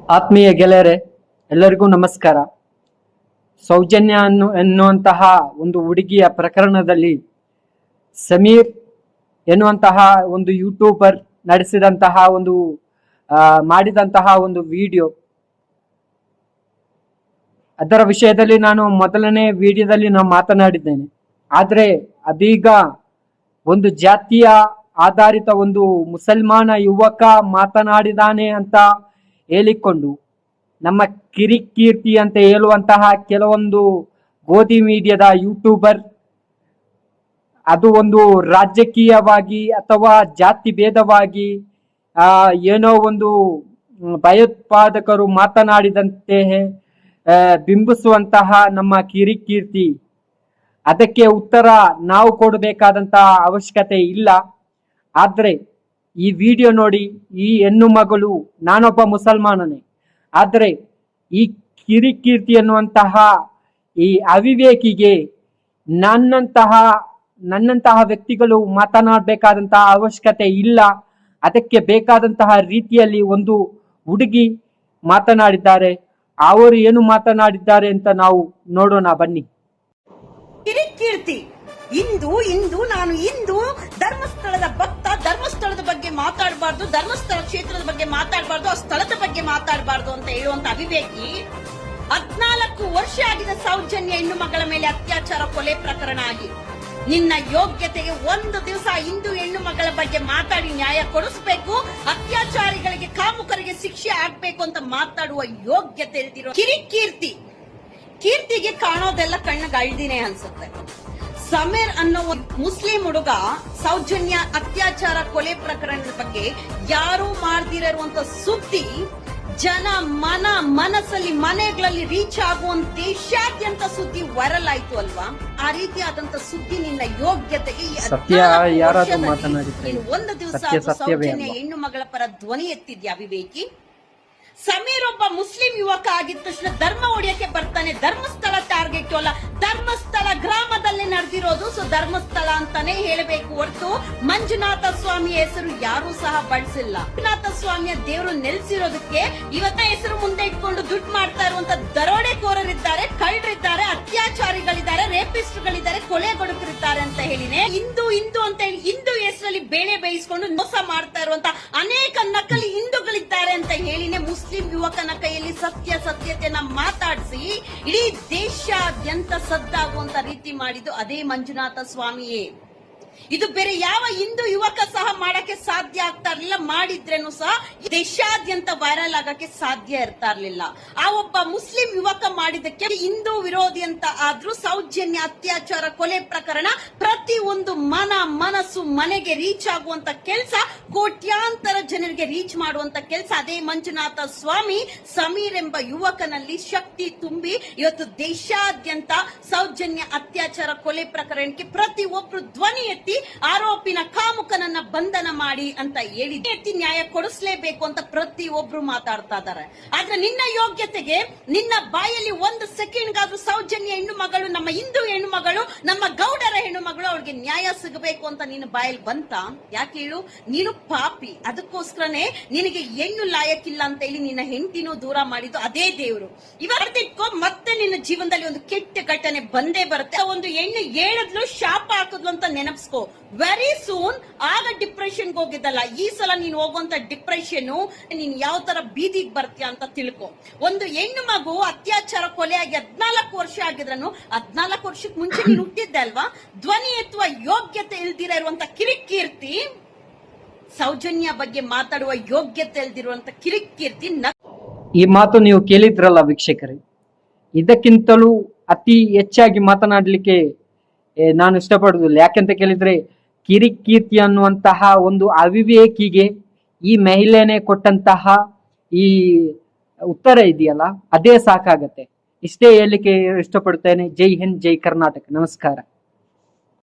ಆತ್ಮೀಯ ಗೆಳೆಯರೆ, ಎಲ್ಲರಿಗೂ ನಮಸ್ಕಾರ. ಸೌಜನ್ಯ ಎನ್ನುವಂತಹ ಒಂದು ಹುಡುಗಿಯ ಪ್ರಕರಣದಲ್ಲಿ ಸಮೀರ್ ಎನ್ನುವಂತಹ ಒಂದು ಯೂಟ್ಯೂಬರ್ ನಡೆಸಿದಂತಹ ಒಂದು ಮಾಡಿದಂತಹ ಒಂದು ವಿಡಿಯೋ, ಅದರ ವಿಷಯದಲ್ಲಿ ನಾನು ಮೊದಲನೇ ವಿಡಿಯೋದಲ್ಲಿ ನಾನು ಮಾತನಾಡಿದ್ದೇನೆ. ಆದರೆ ಅದೀಗ ಒಂದು ಜಾತಿಯ ಆಧಾರಿತ ಒಂದು ಮುಸಲ್ಮಾನ ಯುವಕ ಮಾತನಾಡಿದಾನೆ ಅಂತ ಹೇಳಿಕೊಂಡು ನಮ್ಮ ಕಿರಿಕೀರ್ತಿ ಅಂತ ಹೇಳುವಂತಹ ಕೆಲವೊಂದು ಗೋಧಿ ಮೀಡಿಯಾದ ಯೂಟ್ಯೂಬರ್ ಅದು ಒಂದು ರಾಜಕೀಯವಾಗಿ ಅಥವಾ ಜಾತಿ ಭೇದವಾಗಿ ಏನೋ ಒಂದು ಭಯೋತ್ಪಾದಕರು ಮಾತನಾಡಿದಂತೆ ಬಿಂಬಿಸುವಂತಹ ನಮ್ಮ ಕಿರಿಕೀರ್ತಿ, ಅದಕ್ಕೆ ಉತ್ತರ ನಾವು ಕೊಡಬೇಕಾದಂತಹ ಅವಶ್ಯಕತೆ ಇಲ್ಲ. ಆದ್ರೆ ಈ ವಿಡಿಯೋ ನೋಡಿ, ಈ ಹೆಣ್ಣು ಮಗಳು ನಾನೊಬ್ಬ ಮುಸಲ್ಮಾನನೇ, ಆದ್ರೆ ಈ ಕಿರಿಕೀರ್ತಿ ಎನ್ನುವಂತಹ ಈ ಅವಿವೇಕಿಗೆ ನನ್ನಂತಹ ವ್ಯಕ್ತಿಗಳು ಮಾತನಾಡಬೇಕಾದಂತಹ ಅವಶ್ಯಕತೆ ಇಲ್ಲ. ಅದಕ್ಕೆ ಬೇಕಾದಂತಹ ರೀತಿಯಲ್ಲಿ ಒಂದು ಹುಡುಗಿ ಮಾತನಾಡಿದ್ದಾರೆ. ಅವರು ಏನು ಮಾತನಾಡಿದ್ದಾರೆ ಅಂತ ನಾವು ನೋಡೋಣ ಬನ್ನಿ. ಕಿರಿಕೀರ್ತಿ ಇಂದು ನಾನು ಧರ್ಮಸ್ಥಳದ ಭಕ್ತ, ಧರ್ಮಸ್ಥಳದ ಬಗ್ಗೆ ಮಾತಾಡಬಾರ್ದು, ಧರ್ಮಸ್ಥಳ ಕ್ಷೇತ್ರದ ಬಗ್ಗೆ ಮಾತಾಡಬಾರ್ದು, ಆ ಸ್ಥಳದ ಬಗ್ಗೆ ಮಾತಾಡಬಾರ್ದು ಅಂತ ಹೇಳುವಂತ ಅವಿವೇಕಿ 14 ವರ್ಷ ಆಗಿದ ಸೌಜನ್ಯ ಹೆಣ್ಣು ಮಗಳ ಮೇಲೆ ಅತ್ಯಾಚಾರ ಕೊಲೆ ಪ್ರಕರಣ ಆಗಿ ನಿನ್ನ ಯೋಗ್ಯತೆಗೆ ಒಂದು ದಿವಸ ಹಿಂದೂ ಹೆಣ್ಣು ಮಗಳ ಬಗ್ಗೆ ಮಾತಾಡಿ ನ್ಯಾಯ ಕೊಡಿಸಬೇಕು, ಅತ್ಯಾಚಾರಿಗಳಿಗೆ ಕಾಮುಕರಿಗೆ ಶಿಕ್ಷೆ ಆಗ್ಬೇಕು ಅಂತ ಮಾತಾಡುವ ಯೋಗ್ಯತೆ ಇಲ್ದಿರೋ ಕೀರ್ತಿಗೆ ಕಾಣೋದೆಲ್ಲ ಕಣ್ಣಿಗೆ ಅಳ್ದಿನೇ ಅನ್ಸುತ್ತೆ. ಸಮೀರ್ ಅನ್ನೋ ಒಂದು ಮುಸ್ಲಿಂ ಹುಡುಗ ಸೌಜನ್ಯ ಅತ್ಯಾಚಾರ ಕೊಲೆ ಪ್ರಕರಣದ ಬಗ್ಗೆ ಯಾರು ಮಾಡ್ದಿರುವಂತ ಸುದ್ದಿ ಜನ ಮನಸ್ಸಲ್ಲಿ ಮನೆಗಳಲ್ಲಿ ರೀಚ್ ಆಗುವಂತ ದೇಶಾದ್ಯಂತ ಸುದ್ದಿ ವೈರಲ್ ಆಯ್ತು ಅಲ್ವಾ? ಆ ರೀತಿಯಾದಂತ ಸುದ್ದಿ ನಿನ್ನ ಯೋಗ್ಯತೆಗೆ ಒಂದು ದಿವಸ ಸೌಜನ್ಯ ಹೆಣ್ಣು ಮಗಳ ಪರ ಧ್ವನಿ ಎತ್ತಿದ್ಯಾ ವಿವೇಕಿ? ಸಮೀರ್ ಒಬ್ಬ ಮುಸ್ಲಿಂ ಯುವಕ ಆಗಿದ ತಕ್ಷಣ ಧರ್ಮ ಹೊಡೆಯಕ್ಕೆ ಬರ್ತಾನೆ. ಧರ್ಮಸ್ಥಳ ಟಾರ್ಗೆಟ್ ಅಲ್ಲ, ಧರ್ಮಸ್ಥಳ ಗ್ರಾಮದಲ್ಲಿ ನಡೆದಿರೋದು. ಸೊ ಧರ್ಮಸ್ಥಳ ಅಂತಾನೆ ಹೇಳಬೇಕು ಹೊರತು ಮಂಜುನಾಥ ಸ್ವಾಮಿಯ ಹೆಸರು ಯಾರು ಸಹ ಬಳಸಿಲ್ಲ. ಮಂಜುನಾಥ ಸ್ವಾಮಿಯ ದೇವರು ನೆಲೆಸಿರೋದಕ್ಕೆ ಇವತ್ತ ಹೆಸರು ಮುಂದೆ ಇಟ್ಕೊಂಡು ದುಡ್ಡು ಮಾಡ್ತಾ ಇರುವಂತ ದರೋಡೆಕೋರರಿದ್ದಾರೆ, ಕಳ್ಳರಿದ್ದಾರೆ, ಅತ್ಯಾಚಾರಿಗಳಿದ್ದಾರೆ, ರೇಪಿಸ್ಟ್ಗಳಿದ್ದಾರೆ, ಕೊಲೆಗೊಡುಕರಿದ್ದಾರೆ ಅಂತ ಹೇಳಿನೇ ಹಿಂದೂ ಅಂತ ಹೇಳಿ ಹಿಂದೂ ಹೆಸರಲ್ಲಿ ಬೇಳೆ ಬೇಯಿಸ್ಕೊಂಡು ಮೋಸ ಮಾಡ್ತಾ ಇರುವಂತ ಅನೇಕ ನಕಲಿ ಹಿಂದೂಗಳಿದ್ದಾರೆ ಅಂತ ಹೇಳಿನೇ ಮುಸ್ಲಿಂ ಯುವಕನ ಕೈಯಲ್ಲಿ ಸತ್ಯತೆಯನ್ನ ಮಾತಾಡಿಸಿ ಇಡೀ ದೇಶಾದ್ಯಂತ ಸದ್ದಾಗುವಂತ ರೀತಿ ಮಾಡಿದ್ದು ಅದೇ ಮಂಜುನಾಥ ಸ್ವಾಮಿಯೇ. ಇದು ಬೇರೆ ಯಾವ ಹಿಂದೂ ಯುವಕ ಸಹ ಮಾಡಕ್ಕೆ ಸಾಧ್ಯ ಆಗ್ತಾ ಇರ್ಲಿಲ್ಲ. ಮಾಡಿದ್ರೇನು ಸಹ ದೇಶಾದ್ಯಂತ ವೈರಲ್ ಆಗಕ್ಕೆ ಸಾಧ್ಯ ಇರ್ತಾ ಇರ್ಲಿಲ್ಲ. ಆ ಒಬ್ಬ ಮುಸ್ಲಿಂ ಯುವಕ ಮಾಡಿದಕ್ಕೆ ಹಿಂದೂ ವಿರೋಧಿ ಅಂತ ಆದ್ರೂ ಸೌಜನ್ಯ ಅತ್ಯಾಚಾರ ಕೊಲೆ ಪ್ರಕರಣ ಪ್ರತಿ ಒಂದು ಮನಸ್ಸು ಮನೆಗೆ ರೀಚ್ ಆಗುವಂತ ಕೆಲಸ, ಕೋಟ್ಯಾಂತರ ಜನರಿಗೆ ರೀಚ್ ಮಾಡುವಂತ ಕೆಲಸ ಅದೇ ಮಂಜುನಾಥ ಸ್ವಾಮಿ ಸಮೀರ್ ಎಂಬ ಯುವಕನಲ್ಲಿ ಶಕ್ತಿ ತುಂಬಿ ಇವತ್ತು ದೇಶಾದ್ಯಂತ ಸೌಜನ್ಯ ಅತ್ಯಾಚಾರ ಕೊಲೆ ಪ್ರಕರಣಕ್ಕೆ ಪ್ರತಿ ಒಬ್ರು ಧ್ವನಿ ಎತ್ತಿ ಆರೋಪಿನ ಕಾಮುಕನನ್ನ ಬಂಧನ ಮಾಡಿ ಅಂತ ಹೇಳಿ ನ್ಯಾಯ ಕೊಡಿಸಲೇಬೇಕು ಅಂತ ಪ್ರತಿ ಒಬ್ರು ಮಾತಾಡ್ತಾ ಇದ್ದಾರೆ. ಆದ್ರೆ ನಿನ್ನ ಯೋಗ್ಯತೆಗೆ ನಿನ್ನ ಬಾಯಲ್ಲಿ ಒಂದು ಸೆಕೆಂಡ್ಗಾದ್ರೂ ಸೌಜನ್ಯ ಹೆಣ್ಣು ಮಗಳು, ನಮ್ಮ ಹಿಂದೂ ಹೆಣ್ಣು ಮಗಳು, ನಮ್ಮ ಗೌಡರ ಹೆಣ್ಣು ಮಗಳು, ಅವಳಿಗೆ ನ್ಯಾಯ ಸಿಗಬೇಕು ಅಂತ ನಿನ್ನ ಬಾಯಲ್ಲಿ ಬಂತ? ಯಾಕೆ ಹೇಳು? ನೀನು ಪಾಪಿ. ಅದಕ್ಕೋಸ್ಕರನೇ ನಿನಗೆ ಹೆಣ್ಣು ಲಾಯಕ್ಕಿಲ್ಲ ಅಂತ ಹೇಳಿ ನಿನ್ನ ಹೆಂಡತಿನೂ ದೂರ ಮಾಡಿದ್ದು ಅದೇ ದೇವರು. ಇವತ್ತಿಟ್ಕೋ ಮತ್ತೆ ನಿನ್ನ ಜೀವನದಲ್ಲಿ ಒಂದು ಕೆಟ್ಟ ಘಟನೆ ಬಂದೇ ಬರುತ್ತೆ. ಒಂದು ಹೆಣ್ಣು ಹೇಳಿದ್ಲು, ಶಾಪ ಹಾಕಿದ್ಲು ಅಂತ ನೆನಪಿಸ್ಕೋ. ವೆರಿ ಸೂನ್ ಆಗ ಡಿಪ್ರೆಷನ್ ಹೋಗಿದ್ದಲ್ಲ, ಈ ಸಲ ನೀನು ಹೋಗುವಂತ ಡಿಪ್ರೆಷನ್ ನೀನ್ ಯಾವ ತರ ಬೀದಿಗೆ ಬರ್ತೀಯ ಅಂತ ತಿಳ್ಕೊ. ಒಂದು ಹೆಣ್ಣು ಮಗು ಅತ್ಯಾಚಾರ ಕೊಲೆಯಾಗಿ 14 ವರ್ಷ ಆಗಿದ್ರನು 14 ವರ್ಷಕ್ಕೆ ಮುಂಚೆ ನೀನು ಹುಟ್ಟಿದ್ದೆ ಅಲ್ವಾ? ಧ್ವನಿ ಎತ್ತುವ ಯೋಗ್ಯತೆ ಇಲ್ದಿರ ಇರುವಂತ ಕಿರಿಕೀರ್ತಿ, ಸೌಜನ್ಯ ಬಗ್ಗೆ ಮಾತಾಡುವ ಯೋಗ್ಯತೆ ಇಲ್ದಿರುವಂತ ಕಿರಿಕೀರ್ತಿ. ಈ ಮಾತು ನೀವು ಕೇಳಿದ್ರಲ್ಲ ವೀಕ್ಷಕರೇ, ಇದಕ್ಕಿಂತಲೂ ಅತಿ ಹೆಚ್ಚಾಗಿ ಮಾತನಾಡ್ಲಿಕ್ಕೆ ನಾನು ಇಷ್ಟಪಡುವುದಿಲ್ಲ. ಯಾಕೆಂತ ಕೇಳಿದ್ರೆ ಕಿರಿಕೀರ್ತಿ ಅನ್ನುವಂತಹ ಒಂದು ಅವಿವೇಕಿಗೆ ಈ ಮಹಿಳೆನೇ ಕೊಟ್ಟಂತಹ ಈ ಉತ್ತರ ಇದೆಯಲ್ಲ, ಅದೇ ಸಾಕಾಗತ್ತೆ. ಇಷ್ಟೇ ಹೇಳಲಿಕ್ಕೆ ಇಷ್ಟಪಡ್ತೇನೆ. ಜೈ ಹಿಂದ್, ಜೈ ಕರ್ನಾಟಕ. ನಮಸ್ಕಾರ.